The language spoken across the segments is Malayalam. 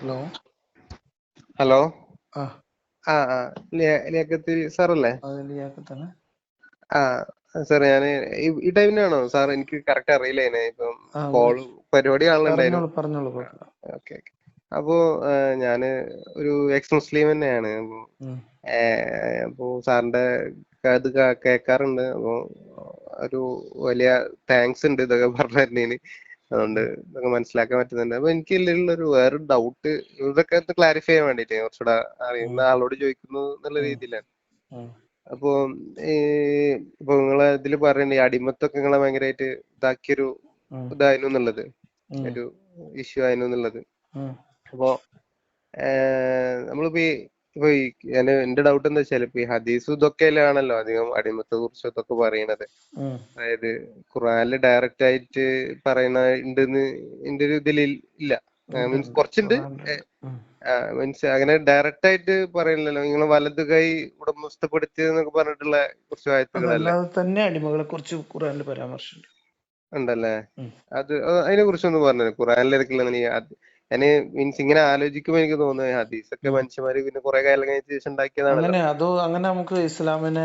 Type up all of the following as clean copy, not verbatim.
ഹലോ. ഹലോ. ആ ലിയാഖത്ത് സാറല്ലേ? അതിൽ ലിയാഖത്താണ്. ആ സാർ ഞാന് ഈ ടൈമിനാണോ സാർ? എനിക്ക് കറക്റ്റ് അറിയില്ല. ഇപ്പം ആ കോള് പരിപാടി ആളുണ്ടായിരുന്നു. പറഞ്ഞോളൂ പറഞ്ഞോളൂ, കുഴപ്പമില്ല. Okay okay. അപ്പോ ഞാന് ഒരു എക്സ് മുസ്ലിം തന്നെയാണ്. അപ്പോ സാറിന്റെ ഇത് കേൾക്കാറുണ്ട്. അപ്പൊ ഒരു വലിയ താങ്ക്സ് ഉണ്ട് ഇതൊക്കെ പറഞ്ഞു തരുന്നതിന്. അതുകൊണ്ട് ഇതൊക്കെ മനസ്സിലാക്കാൻ പറ്റുന്നുണ്ട്. അപ്പൊ എനിക്ക് ഇതിലുള്ളൊരു വേറൊരു ഡൗട്ട്, ഇതൊക്കെ ഒന്ന് ക്ലാരിഫൈ ചെയ്യാൻ വേണ്ടിട്ട് കുറച്ചുകൂടെ അറിയുന്ന ആളോട് ചോദിക്കുന്നു എന്നുള്ള രീതിയിലാണ്. അപ്പൊ ഈ ഇപ്പൊ നിങ്ങളെ ഇതില് പറയണ്ട ഈ അടിമത്തൊക്കെ നിങ്ങളെ ഭയങ്കരമായിട്ട് ഇതാക്കിയൊരു ഇതായിരുന്നു എന്നുള്ളത്, ഒരു ഇഷ്യൂ ആയിരുന്നു എന്നുള്ളത്. അപ്പൊ നമ്മളിപ്പോ എന്റെ ഡൗട്ട് എന്താ വെച്ചാൽ, ഇപ്പൊ ഈ ഹദീസും ഇതൊക്കെയാണല്ലോ അധികം അടിമത്തെ കുറിച്ച് ഇതൊക്കെ പറയണത്. അതായത് ഖുറാനില് ഡയറക്റ്റ് ആയിട്ട് പറയണ ഉണ്ടെന്ന് എന്റെ ഒരു ഇതിൽ ഇല്ല. മീൻസ് കുറച്ചുണ്ട്. മീൻസ് അങ്ങനെ ഡയറക്റ്റ് ആയിട്ട് പറയണല്ലോ. നിങ്ങൾ വലത് കൈ ഉടമസ്ഥപ്പെടുത്തിയെന്നൊക്കെ പറഞ്ഞിട്ടുള്ള കുറച്ച് ആയത്തുകളല്ലേ അതല്ലാതെ തന്നെ അടിമകളെ കുറിച്ച് ഖുർആനിൽ പരാമർശമുണ്ട്. ഉണ്ടല്ലേ? അതിനെ കുറിച്ചൊന്ന് പറഞ്ഞു. ഖുറാനിൽ ഇറക്കില്ല. ഞാന് മീൻസ് ഇങ്ങനെ ആലോചിക്കുമ്പോ എനിക്ക് തോന്നുന്നത് ഹദീസൊക്കെ മനുഷ്യന്മാര് പിന്നെ കുറെ കാലം കഴിഞ്ഞ ശേഷം ഉണ്ടാക്കിയതാണല്ലോ. അങ്ങനെ നമുക്ക് ഇസ്ലാമിനെ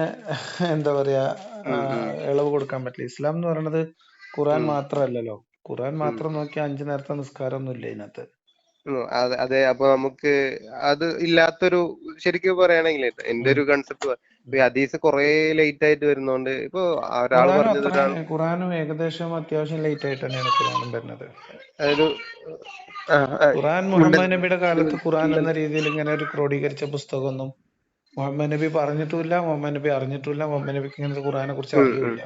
എന്താ പറയാ ഇളവ് കൊടുക്കാൻ പറ്റില്ല. ഇസ്ലാം എന്ന് പറയുന്നത് ഖുർആൻ മാത്രമല്ലല്ലോ. ഖുർആൻ മാത്രം നോക്കി 5 നേരത്തെ നിസ്കാരം ഒന്നും ഇല്ല ഇതിനകത്ത്. അതെ. അപ്പൊ നമുക്ക് അത് ഇല്ലാത്തൊരു, ശരിക്കും പറയുകയാണെങ്കിൽ എന്റെ ഒരു കൺസെപ്റ്റ്, ഈ ഹദീസ് കുറെ ലേറ്റ് ആയിട്ട് വരുന്നോണ്ട് ഇപ്പൊ ഒരാൾ പറഞ്ഞത് ഖുർആനും ഏകദേശം അത്യാവശ്യം ലേറ്റ് ആയിട്ട് തന്നെയാണ് ഖുർആനും വരുന്നത്. അതൊരു ഖുർആൻ മുഹമ്മദ് നബിയുടെ കാലത്ത് ഖുർആൻ എന്ന രീതിയിൽ ഇങ്ങനെ ഒരു ക്രോഡീകരിച്ച പുസ്തകമൊന്നും മുഹമ്മദ് നബി പറഞ്ഞിട്ടുമില്ല, മുഹമ്മദ് നബി അറിഞ്ഞിട്ടുമില്ല, മുഹമ്മദ് നബിക്ക് ഇങ്ങനത്തെ ഖുർആനെ കുറിച്ച് അറിയൂല.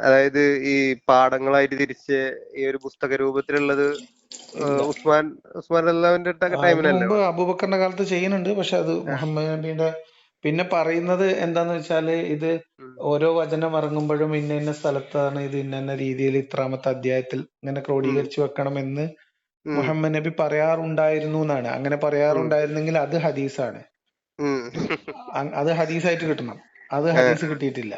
അതായത് ഈ പാഠങ്ങളായിട്ട് തിരിച്ച് ഈ ഒരു പുസ്തക രൂപത്തിലുള്ളത് ഉസ്മാൻ അള്ളാഹുവിന്റെ അതിനു ടൈമിലല്ലേ? മുമ്പ് അബൂബക്കറിന്റെ കാലത്ത് ചെയ്യുന്നുണ്ട്. പക്ഷെ അത് മുഹമ്മദ് നബിയുടെ പിന്നെ പറയുന്നത് എന്താന്ന് വെച്ചാല്, ഇത് ഓരോ വചനം ഇറങ്ങുമ്പോഴും ഇന്ന ഇന്ന സ്ഥലത്താണ് ഇത് ഇന്ന രീതിയിൽ ഇത്രാമത്തെ അധ്യായത്തിൽ ഇങ്ങനെ ക്രോഡീകരിച്ചു വെക്കണം എന്ന് മുഹമ്മദ് നബി പറയാറുണ്ടായിരുന്നു എന്നാണ്. അങ്ങനെ പറയാറുണ്ടായിരുന്നെങ്കിൽ അത് ഹദീസാണ്. അത് ഹദീസായിട്ട് കിട്ടണം. അത് ഹദീസ് കിട്ടിയിട്ടില്ല.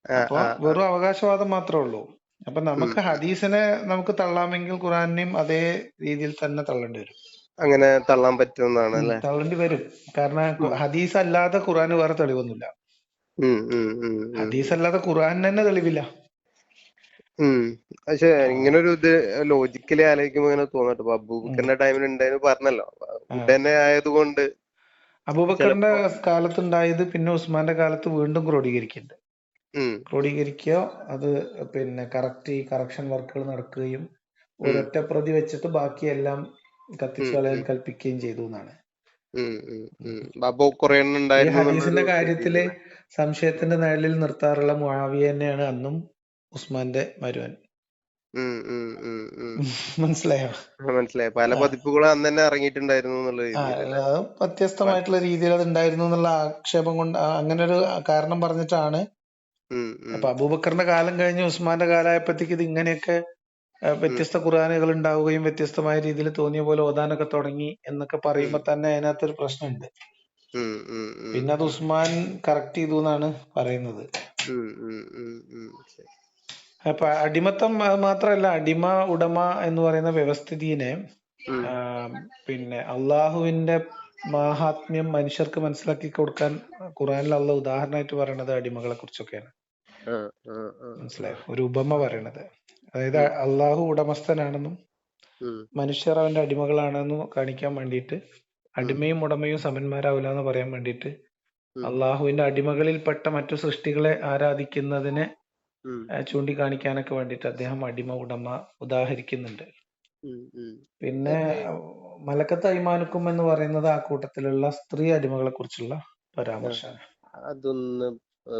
അപ്പൊ വെറും അവകാശവാദം മാത്രമേ ഉള്ളൂ. അപ്പൊ നമുക്ക് ഹദീസിനെ നമുക്ക് തള്ളാമെങ്കിൽ ഖുറാനെയും അതേ രീതിയിൽ തന്നെ തള്ളേണ്ടി വരും. അങ്ങനെ തള്ളാൻ പറ്റുന്നതാണ് അല്ലെ? തള്ളേണ്ടി വരും. കാരണം ഹദീസ് അല്ലാതെ ഖുറാന് വേറെ തെളിവൊന്നുമില്ല. ഹദീസ് അല്ലാതെ ഖുറാൻ തന്നെ തെളിവില്ല. പക്ഷെ ഇങ്ങനൊരു ഇത് ലോജിക്കലി ആലോചിക്കുമ്പോ ഇങ്ങനെ തോന്നട്ടോ, അബൂബക്കറിന്റെ ടൈമിൽ ഉണ്ടായെന്ന് പറഞ്ഞല്ലോ. ഉടനെ ആയതുകൊണ്ട് അബൂബക്കറിന്റെ കാലത്തുണ്ടായത് പിന്നെ ഉസ്മാന്റെ കാലത്ത് വീണ്ടും ക്രോഡീകരിക്കുന്നുണ്ട്. ക്രോഡീകരിക്കുക, അത് പിന്നെ കറക്ഷൻ വർക്കുകൾ നടക്കുകയും ഒരൊറ്റ പ്രതി വെച്ചിട്ട് ബാക്കിയെല്ലാം കത്തിച്ചു കളയാൻ കൽപ്പിക്കുകയും ചെയ്തു എന്നാണ്. ഈ ഹദീസിന്റെ കാര്യത്തില് സംശയത്തിന്റെ നിഴലിൽ നിർത്താറുള്ള മുആവിയ തന്നെയാണ് അന്നും ഉസ്മാന്റെ മരുവൻ. മനസ്സിലായോ? പല പതിപ്പുകളും അന്ന് തന്നെ ഇറങ്ങിയിട്ടുണ്ടായിരുന്നു എന്നുള്ള രീതിയിൽ, വ്യത്യസ്തമായിട്ടുള്ള രീതിയിൽ അത് ഉണ്ടായിരുന്നു എന്നുള്ള ആക്ഷേപം കൊണ്ട് അങ്ങനെ ഒരു കാരണം പറഞ്ഞിട്ടാണ്. അപ്പൊ അബൂബക്കറിന്റെ കാലം കഴിഞ്ഞ് ഉസ്മാന്റെ കാലമായപ്പോഴത്തേക്ക് ഇത് ഇങ്ങനെയൊക്കെ വ്യത്യസ്ത ഖുർആനുകൾ ഉണ്ടാവുകയും വ്യത്യസ്തമായ രീതിയിൽ തോന്നിയ പോലെ ഓതാനൊക്കെ തുടങ്ങി എന്നൊക്കെ പറയുമ്പോ തന്നെ അതിനകത്തൊരു പ്രശ്നമുണ്ട്. പിന്നെ അത് ഉസ്മാൻ കറക്റ്റ് ചെയ്തു എന്നാണ് പറയുന്നത്. അപ്പൊ അടിമത്തം മാത്രമല്ല, അടിമ ഉടമ എന്ന് പറയുന്ന വ്യവസ്ഥിതിനെ പിന്നെ അള്ളാഹുവിന്റെ മാഹാത്മ്യം മനുഷ്യർക്ക് മനസ്സിലാക്കി കൊടുക്കാൻ ഖുറാനിൽ അള്ളാഹ് ഉദാഹരണമായിട്ട് പറയണത് അടിമകളെ കുറിച്ചൊക്കെയാണ്. മനസ്സിലായോ? ഒരു ഉപമ പറയണത്. അതായത് അള്ളാഹു ഉടമസ്ഥനാണെന്നും മനുഷ്യർ അവന്റെ അടിമകളാണെന്നും കാണിക്കാൻ വേണ്ടിയിട്ട്, അടിമയും ഉടമയും സമന്മാരാവില്ല എന്ന് പറയാൻ വേണ്ടിയിട്ട്, അള്ളാഹുവിന്റെ അടിമകളിൽപ്പെട്ട മറ്റു സൃഷ്ടികളെ ആരാധിക്കുന്നതിനെ ചൂണ്ടിക്കാണിക്കാനൊക്കെ വേണ്ടിയിട്ട് അദ്ദേഹം അടിമ ഉടമ ഉദാഹരിക്കുന്നുണ്ട്. പിന്നെ മലക്കത്ത് അയ്മാനുക്കും എന്ന് പറയുന്നത് ആ കൂട്ടത്തിലുള്ള സ്ത്രീ അടിമകളെ കുറിച്ചുള്ള പരാമർശമാണ്. അതൊന്ന്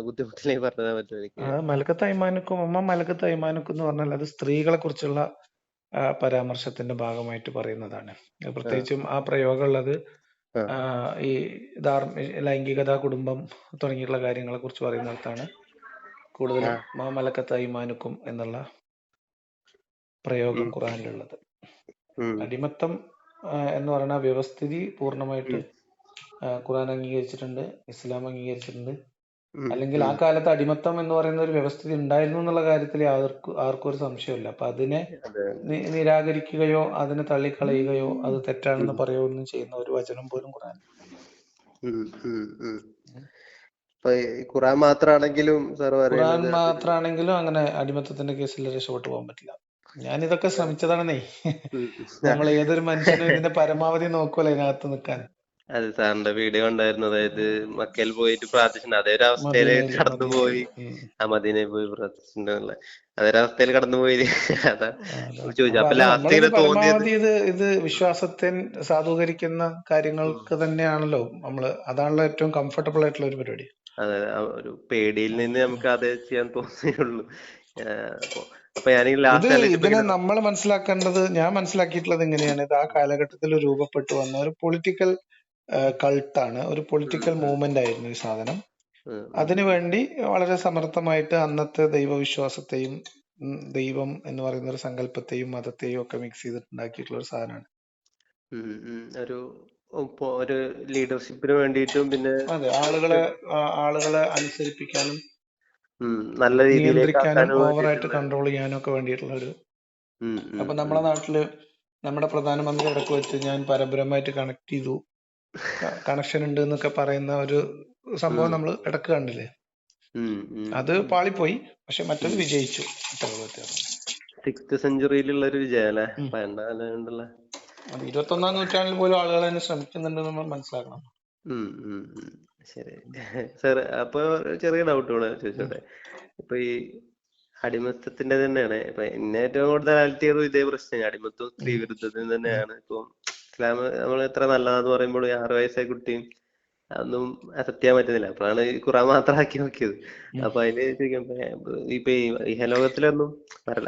ബുദ്ധിമുട്ടിലേക്ക് പറഞ്ഞാൽ പറ്റുമോ? മലക്കത്ത് അയ്മാനുക്കും മലക്കത്ത് അയ്മാനുക്കും എന്ന് പറഞ്ഞാൽ അത് സ്ത്രീകളെ കുറിച്ചുള്ള പരാമർശത്തിന്റെ ഭാഗമായിട്ട് പറയുന്നതാണ്. പ്രത്യേകിച്ചും ആ പ്രയോഗം ഉള്ളത് ഈ ലൈംഗികത, കുടുംബം തുടങ്ങിയിട്ടുള്ള കാര്യങ്ങളെ കുറിച്ച് പറയുന്നിടത്താണ് കൂടുതലും മലക്കത്ത് അയ്മാനുക്കും എന്നുള്ള പ്രയോഗം ഖുറാനിലുള്ളത്. അടിമത്തം എന്ന് പറയുന്ന വ്യവസ്ഥിതി പൂർണ്ണമായിട്ട് ഖുറാൻ അംഗീകരിച്ചിട്ടുണ്ട്, ഇസ്ലാം അംഗീകരിച്ചിട്ടുണ്ട്. അല്ലെങ്കിൽ ആ കാലത്ത് അടിമത്തം എന്ന് പറയുന്ന ഒരു വ്യവസ്ഥിതി ഉണ്ടായിരുന്നു എന്നുള്ള കാര്യത്തിൽ ആർക്കും ഒരു സംശയമില്ല. അപ്പൊ അതിനെ അതെ. നിരാകരിക്കുകയോ അതിനെ തള്ളിക്കളയുകയോ അത് തെറ്റാണെന്ന് ഉം. പറയുകയോ ഒന്നും ചെയ്യുന്ന ഒരു വചനം പോലും ഖുർആൻ. ഉം. ഉം. ഉം. അപ്പൊ ഈ ഖുറാൻ മാത്രാണെങ്കിലും സാർ ഖുർആൻ പറയുന്നത് അത് മാത്രമാണെങ്കിലും അങ്ങനെ അടിമത്തത്തിന്റെ കേസിൽ രക്ഷപ്പെട്ടു പോകാൻ പറ്റില്ല. ഞാനിതൊക്കെ ശ്രമിച്ചതാണെന്നേ. ഉം. നമ്മൾ ഏതൊരു മനുഷ്യനും ഇതിന്റെ പരമാവധി നോക്കുമല്ലോ ഇതിനകത്ത് നിൽക്കാൻ. അത് സാറിന്റെ വീഡിയോ ഉണ്ടായിരുന്നു. അതായത് മക്കയിൽ പോയിട്ട് പ്രാർത്ഥിച്ചിട്ടുണ്ട്. അതേ ഒരു അവസ്ഥയില് മദീനയിൽ. കടന്നുപോയി. ആ മദീനയിൽ പോയി പ്രാർത്ഥിച്ചിട്ടുള്ള അതേ ഒരു കടന്നുപോയി. അതാ ചോദിച്ചു. അപ്പൊ അപ്പൊ അത് ലാസ്റ്റ് നമ്മളിത് ഇങ്ങനെ തോന്നിയത്. പരമാവധി ഇത് വിശ്വാസത്തെ സാധൂകരിക്കുന്ന കാര്യങ്ങൾക്ക് തന്നെയാണല്ലോ നമ്മള്. അതാണല്ലോ ഏറ്റവും കംഫർട്ടബിൾ ആയിട്ടുള്ള ഒരു പരിപാടി. അതെ, ആ ഒരു പേടിയിൽ നിന്ന് നമുക്ക് അതേ ചെയ്യാൻ തോന്നിയുള്ളൂ. അപ്പൊ അപ്പൊ ഞാൻ ലാസ്റ്റ് ആലോചിച്ചപ്പോ ഇതിനെ ഇങ്ങനെ നമ്മൾ മനസ്സിലാക്കേണ്ടത്, ഞാൻ മനസ്സിലാക്കിയിട്ടുള്ളത് ഇങ്ങനെയാണ്. ഇത് ആ കാലഘട്ടത്തിൽ രൂപപ്പെട്ടു വന്ന ഒരു പൊളിറ്റിക്കൽ കൾട്ടാണ്, ഒരു പൊളിറ്റിക്കൽ മൂവ്മെന്റ് ആയിരുന്നു ഈ സാധനം. അതിനുവേണ്ടി വളരെ സമർത്ഥമായിട്ട് അന്നത്തെ ദൈവവിശ്വാസത്തെയും ദൈവം എന്ന് പറയുന്ന ഒരു സങ്കല്പത്തെയും മതത്തെയും ഒക്കെ മിക്സ് ചെയ്തിട്ടുണ്ടാക്കിയിട്ടുള്ള ഒരു സാധനമാണ്. ഒരു ഒരു ലീഡർഷിപ്പിന് വേണ്ടിയിട്ടും പിന്നെ അതെ, ആളുകളെ അനുസരിപ്പിക്കാനും നല്ല രീതിയിലേക്ക് നിയന്ത്രിക്കാനും ആക്കാനും ഓവറായിട്ട് വേണ്ടിയിട്ടുള്ള. കൺട്രോൾ ചെയ്യാനും ഒക്കെ വേണ്ടിയിട്ടുള്ള ഒരു. അപ്പൊ നമ്മുടെ നാട്ടില് നമ്മുടെ പ്രധാനമന്ത്രി ഇടയ്ക്ക് വെച്ച് ഞാൻ പരമ്പരമായിട്ട് കണക്ട് ചെയ്തു, കണക്ഷൻ ഉണ്ട് എന്നൊക്കെ പറയുന്ന ഒരു സംഭവം നമ്മൾ ഇടക്ക് കണ്ടില്ലേ. അത് പാളിപ്പോയി, പക്ഷെ മറ്റത് വിജയിച്ചു. വ്യത്യാസം 6th സെഞ്ചുറിയിലുള്ള ഒരു വിജയം അല്ലേ. പണ്ടുള്ള അത് 21-ാം നൂറ്റാണ്ടിൽ പോലും ആളുകൾ തന്നെ ശ്രമിക്കുന്നുണ്ടെന്ന് നമ്മൾ മനസ്സിലാക്കണം. ശരി സാർ. അപ്പൊ ചെറിയ ഡൗട്ട് കൂടെ ചോദിച്ചോട്ടെ. ഇപ്പൊ ഈ അടിമത്തത്തിന്റെ തന്നെയാണ് ഇപ്പൊ എന്നെ ഏറ്റവും കൂടുതൽ അലർട്ട് ചെയ്തത് ഇതേ പ്രശ്നം, അടിമത്തവും സ്ത്രീ വിരുദ്ധതയും തന്നെയാണ്. ഇപ്പൊ ഇസ്ലാം നമ്മൾ എത്ര നല്ലതാന്ന് പറയുമ്പോൾ 6 വയസ്സായ കുട്ടിയും അതൊന്നും അക്സെപ്റ്റ് ചെയ്യാൻ പറ്റുന്നില്ല. അപ്പോഴാണ് ഈ ഖുറാൻ മാത്രം ആക്കി നോക്കിയത്. അപ്പൊ അതില് ചോദിക്കാം, ഇപ്പൊ ഈ ഇഹലോകത്തിലൊന്നും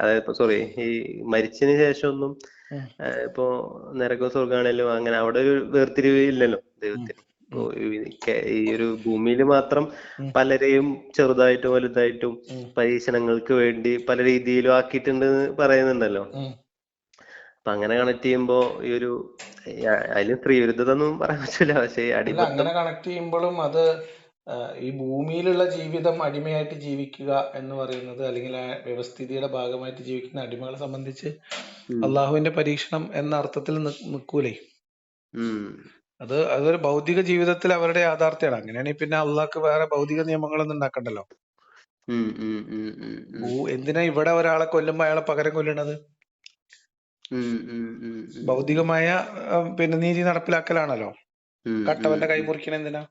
അതായത് സോറി ഈ മരിച്ചതിന് ശേഷം ഒന്നും ഇപ്പൊ നരകവും സ്വർഗാണേലും അങ്ങനെ അവിടെ ഒരു വേർതിരിവ് ഇല്ലല്ലോ ദൈവത്തിന്. ഇപ്പൊ ഈ ഒരു ഭൂമിയിൽ മാത്രം പലരെയും ചെറുതായിട്ടും വലുതായിട്ടും പരീക്ഷണങ്ങൾക്ക് വേണ്ടി പല രീതിയിലും ആക്കിയിട്ടുണ്ട് പറയുന്നുണ്ടല്ലോ. അപ്പൊ അങ്ങനെ കണക്ട് ചെയ്യുമ്പോ ഈ ഒരു അതിലും സ്ത്രീ വിരുദ്ധത ഒന്നും പറയാൻ പറ്റില്ല. പക്ഷെ അടിമത്തം അങ്ങനെ കണക്ട് ചെയ്യുമ്പോഴും അത് ഈ ഭൂമിയിലുള്ള ജീവിതം അടിമയായിട്ട് ജീവിക്കുക എന്ന് പറയുന്നത്, അല്ലെങ്കിൽ ആ വ്യവസ്ഥിതിയുടെ ഭാഗമായിട്ട് ജീവിക്കുന്ന അടിമകളെ സംബന്ധിച്ച് അള്ളാഹുവിന്റെ പരീക്ഷണം എന്ന അർത്ഥത്തിൽ നിൽക്കൂലേ. അതൊരു ഭൗതിക ജീവിതത്തിൽ അവരുടെ യാഥാർത്ഥ്യമാണ്. അങ്ങനെയാണെങ്കിൽ പിന്നെ അള്ളാഹ്ക്ക് വേറെ ഭൗതിക നിയമങ്ങളൊന്നും ഉണ്ടാക്കണ്ടല്ലോ. എന്തിനാ ഇവിടെ ഒരാളെ കൊല്ലുമ്പോ അയാളെ പകരം കൊല്ലണത്? ഭൗതികമായ പിന്നെ നീതി നടപ്പിലാക്കലാണല്ലോ. കട്ടവന്റെ കൈ മുറിക്കണ എന്തിനാ?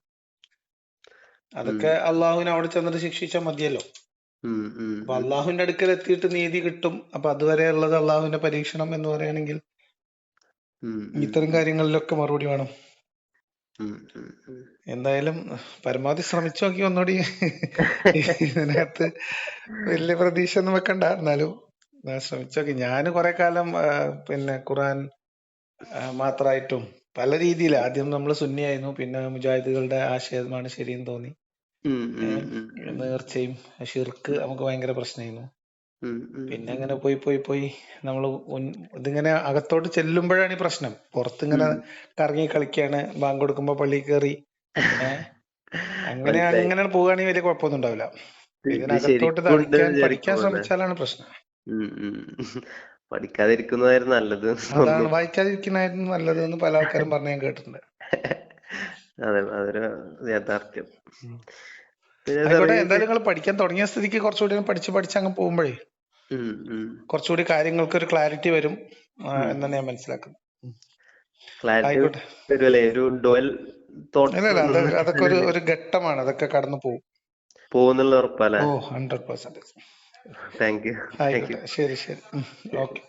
അതൊക്കെ അള്ളാഹുവിനെ അവിടെ ചെന്നിട്ട് ശിക്ഷിച്ചാൽ മതിയല്ലോ. അപ്പൊ അള്ളാഹുവിന്റെ അടുക്കൽ എത്തിയിട്ട് നീതി കിട്ടും. അപ്പൊ അതുവരെ ഉള്ളത് അള്ളാഹുവിന്റെ പരീക്ഷണം എന്ന് പറയുകയാണെങ്കിൽ ഇത്തരം കാര്യങ്ങളിലൊക്കെ മറുപടി വേണം. എന്തായാലും പരമാവധി ശ്രമിച്ചു നോക്കി. ഒന്നുകൂടി ഇതിനകത്ത് വലിയ പ്രതീക്ഷ ഒന്നും വെക്കണ്ട, എന്നാലും ശ്രമിച്ചു നോക്കി. ഞാൻ കുറെ കാലം പിന്നെ ഖുറാൻ മാത്രമായിട്ടും പല രീതിയിൽ, ആദ്യം നമ്മൾ സുന്നിയായിരുന്നു, പിന്നെ മുജാഹിദുകളുടെ ആശയമാണ് ശരിയെന്ന് തോന്നി. നേർച്ചയും ഷിർക്ക് നമുക്ക് ഭയങ്കര പ്രശ്നമായിരുന്നു. പിന്നെ അങ്ങനെ പോയി നമ്മൾ ഇതിങ്ങനെ അകത്തോട്ട് ചെല്ലുമ്പോഴാണ് ഈ പ്രശ്നം. പുറത്തിങ്ങനെ കറങ്ങി കളിക്കാണ്, ബാങ്ക് കൊടുക്കുമ്പോ പള്ളി കയറി അങ്ങനെ പോവുകയാണെങ്കിൽ വലിയ കുഴപ്പമൊന്നും ഉണ്ടാവില്ല. ഇതിനകത്തോട്ട് പഠിക്കാൻ ശ്രമിച്ചാലാണ് പ്രശ്നം. പഠിക്കാതിരിക്കുന്നതായിരുന്നു നല്ലത്. അതാണ്, വായിക്കാതിരിക്കുന്നതായിരുന്നു നല്ലത് എന്ന് പല ആൾക്കാരും പറഞ്ഞ് ഞാൻ കേട്ടിട്ടുണ്ട്. അതെ, അതൊരു യാഥാർത്ഥ്യം. ആയിക്കോട്ടെ, എന്തായാലും നിങ്ങൾ പഠിക്കാൻ തുടങ്ങിയ സ്ഥിതിക്ക് കുറച്ചുകൂടി പഠിച്ച് അങ്ങ് പോകുമ്പോഴേ കുറച്ചുകൂടി കാര്യങ്ങൾക്ക് ഒരു ക്ലാരിറ്റി വരും എന്നാണ് ഞാൻ മനസ്സിലാക്കുന്നത്. ആയിക്കോട്ടെ, അതൊക്കെ ഒരു ഘട്ടമാണ്, അതൊക്കെ കടന്നു പോകുന്നുള്ള ഉറപ്പല്ലേ? 100%. Thank you. ആയിക്കോട്ടെ, ശരി. ഓക്കെ.